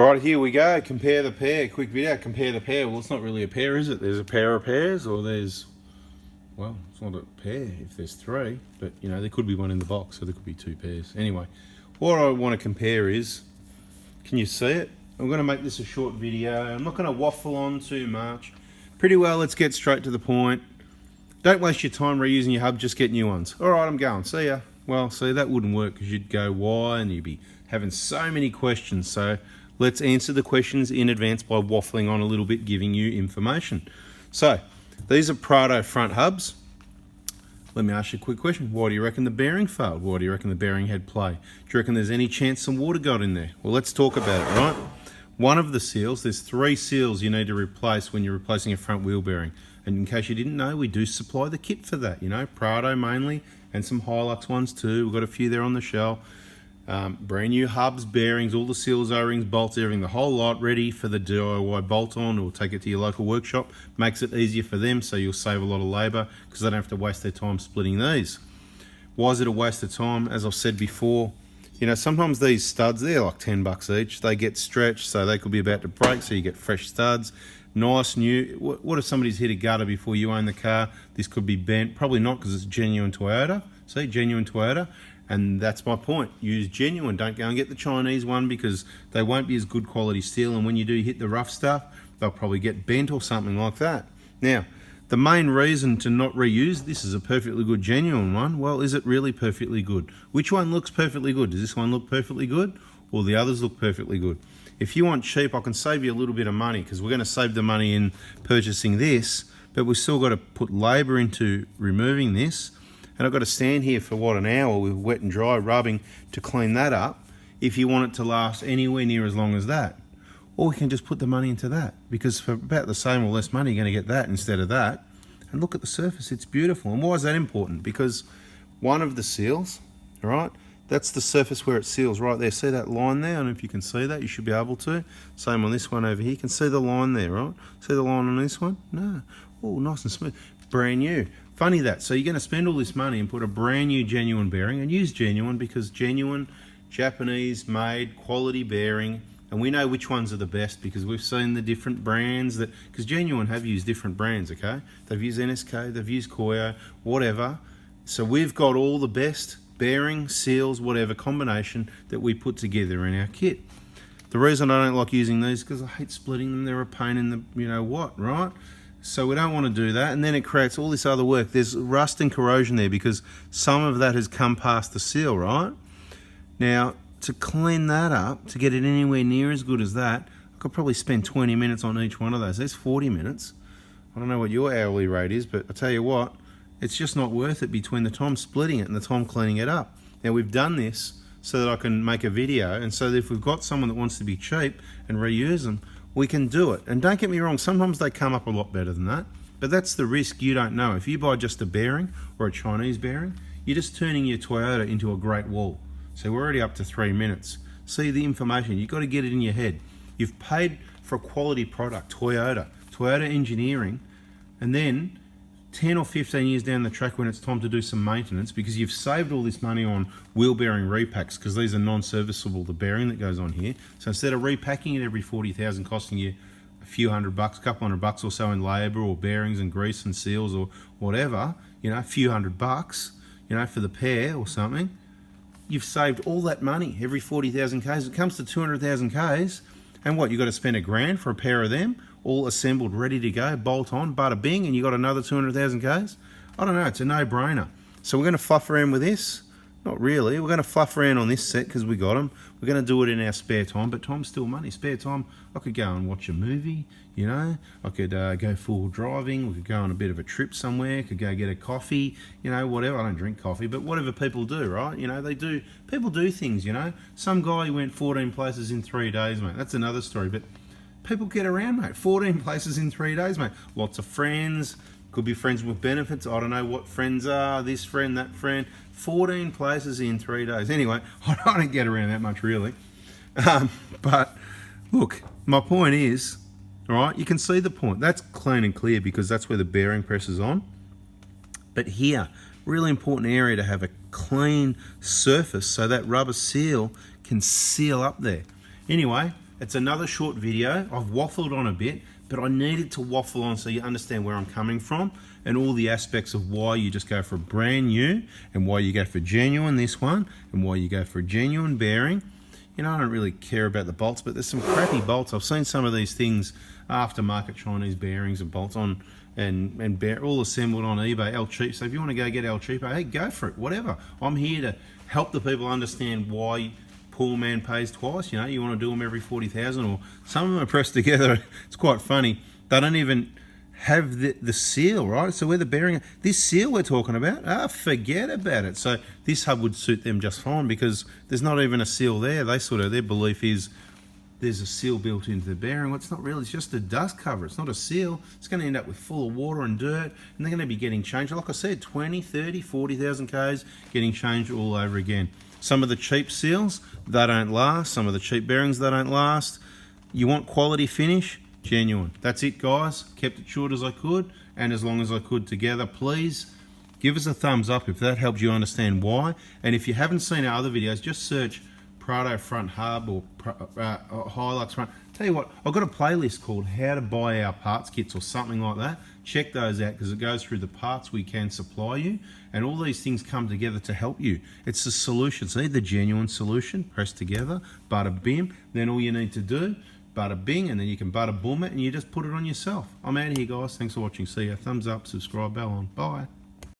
Right, here we go. Compare the pair. Quick video. Compare the pair. Well, it's not really a pair, is it? There's a pair of pairs, or there's, well, it's not a pair if there's three, but you know, there could be one in the box, so there could be two pairs. Anyway, what I want to compare is, can you see it? I'm going to make this a short video. I'm not going to waffle on too much. Pretty well, let's get straight to the point. Don't waste your time reusing your hub, just get new ones. All right, I'm going. See ya. Well, see, that wouldn't work because you'd go, why? And you'd be having so many questions. So let's answer the questions in advance by waffling on a little bit, giving you information. So these are Prado front hubs. Let me ask you a quick question. Why do you reckon the bearing failed? Why do you reckon the bearing had play? Do you reckon there's any chance some water got in there? Well, let's talk about it, right? One of the seals, there's 3 seals you need to replace when you're replacing a front wheel bearing. And in case you didn't know, we do supply the kit for that, you know, Prado mainly, and some Hilux ones too. We've got a few there on the shelf. Brand new hubs, bearings, all the seals, O-rings, bolts, everything, the whole lot ready for the D.I.y bolt on, or take it to your local workshop. Makes it easier for them, so you'll save a lot of labour because they don't have to waste their time splitting these. Why is it a waste of time? As I've said before, you know, sometimes these studs, they're like 10 bucks each. They get stretched, so they could be about to break, so you get fresh studs. Nice, new. What if somebody's hit a gutter before you own the car? This could be bent. Probably not, because it's genuine Toyota. See, genuine Toyota. And that's my point. Use genuine. Don't go and get the Chinese one, because they won't be as good quality steel. And when you do hit the rough stuff, they'll probably get bent or something like that. Now, the main reason to not reuse, this is a perfectly good genuine one. Well, is it really perfectly good? Which one looks perfectly good? Does this one look perfectly good, or the others look perfectly good? If you want cheap, I can save you a little bit of money, because we're going to save the money in purchasing this, but we've still got to put labour into removing this. And I've got to stand here for, what, an hour with wet and dry rubbing to clean that up, if you want it to last anywhere near as long as that. Or we can just put the money into that, because for about the same or less money, you're going to get that instead of that. And look at the surface, it's beautiful. And why is that important? Because one of the seals, all right, that's the surface where it seals right there. See that line there? I don't know if you can see that. You should be able to. Same on this one over here. You can see the line there, right? See the line on this one? No. Oh, nice and smooth. Brand new. Funny that. So you're going to spend all this money and put a brand new genuine bearing, and use genuine, because genuine, Japanese made, quality bearing, and we know which ones are the best because we've seen the different brands that, because genuine have used different brands, okay? They've used NSK, they've used Koyo, whatever. So we've got all the best bearing, seals, whatever combination that we put together in our kit. The reason I don't like using these is because I hate splitting them. They're a pain in the, you know what, right? So we don't want to do that, and then it creates all this other work. There's rust and corrosion there because some of that has come past the seal, right? Now, to clean that up, to get it anywhere near as good as that, I could probably spend 20 minutes on each one of those. There's 40 minutes. I don't know what your hourly rate is, but I tell you what, it's just not worth it between the time splitting it and the time cleaning it up. Now, we've done this so that I can make a video, and so that if we've got someone that wants to be cheap and reuse them, we can do it. And don't get me wrong, sometimes they come up a lot better than that, but that's the risk. You don't know. If you buy just a bearing or a Chinese bearing, you're just turning your Toyota into a Great Wall. So we're already up to 3 minutes. See the information, you've got to get it in your head. You've paid for a quality product, Toyota engineering, and then 10 or 15 years down the track when it's time to do some maintenance, because you've saved all this money on wheel bearing repacks, because these are non-serviceable, the bearing that goes on here. So instead of repacking it every 40,000, costing you a few $100, a couple $100 or so in labour or bearings and grease and seals or whatever, you know, a few $100, you know, for the pair or something, you've saved all that money every 40,000 Ks. It comes to 200,000 Ks, and what, you've got to spend $1,000 for a pair of them, all assembled, ready to go, bolt on, bada bing, and you got another 200,000 Ks? I don't know, it's a no-brainer. So we're going to fluff around with this? Not really. We're going to fluff around on this set because we got them. We're going to do it in our spare time, but time's still money. Spare time, I could go and watch a movie, you know. I could go full driving. We could go on a bit of a trip somewhere. Could go get a coffee, you know, whatever. I don't drink coffee, but whatever people do, right? You know, people do things, you know. Some guy went 14 places in 3 days, mate. That's another story, but people get around, mate. 14 places in 3 days, mate. Lots of friends. Could be friends with benefits. I don't know what friends are. This friend, that friend. 14 places in 3 days. Anyway, I don't get around that much, really. But look, my point is, all right, you can see the point. That's clean and clear because that's where the bearing press is on. But here, really important area to have a clean surface so that rubber seal can seal up there. Anyway, It's another short video. I've waffled on a bit, but I needed to waffle on so you understand where I'm coming from and all the aspects of why you just go for a brand new and why you go for genuine this one and why you go for a genuine bearing. You know, I don't really care about the bolts, but there's some crappy bolts. I've seen some of these things, aftermarket Chinese bearings and bolts on and all assembled on eBay, El Cheap. So if you want to go get El Cheapo, hey, go for it, whatever. I'm here to help the people understand why poor man pays twice. You know, you want to do them every 40,000, or some of them are pressed together. It's quite funny. They don't even have the seal, right? So where the bearing, this seal we're talking about, forget about it. So this hub would suit them just fine because there's not even a seal there. Their belief is there's a seal built into the bearing. Well, it's not really, it's just a dust cover. It's not a seal. It's going to end up with full of water and dirt, and they're going to be getting changed. Like I said, 20, 30, 40,000 Ks getting changed all over again. Some of the cheap seals, they don't last. Some of the cheap bearings, they don't last. You want quality finish? Genuine. That's it, guys. Kept it short as I could and as long as I could together. Please give us a thumbs up if that helps you understand why. And if you haven't seen our other videos, just search Prado front hub or Hilux front. Tell you what, I've got a playlist called How to Buy Our Parts Kits or something like that. Check those out because it goes through the parts we can supply you, and all these things come together to help you. It's the solution. So the genuine solution pressed together, bada bim. Then all you need to do, bada bing, and then you can bada boom it and you just put it on yourself. I'm out of here, guys. Thanks for watching. See ya. Thumbs up, subscribe, bell on. Bye.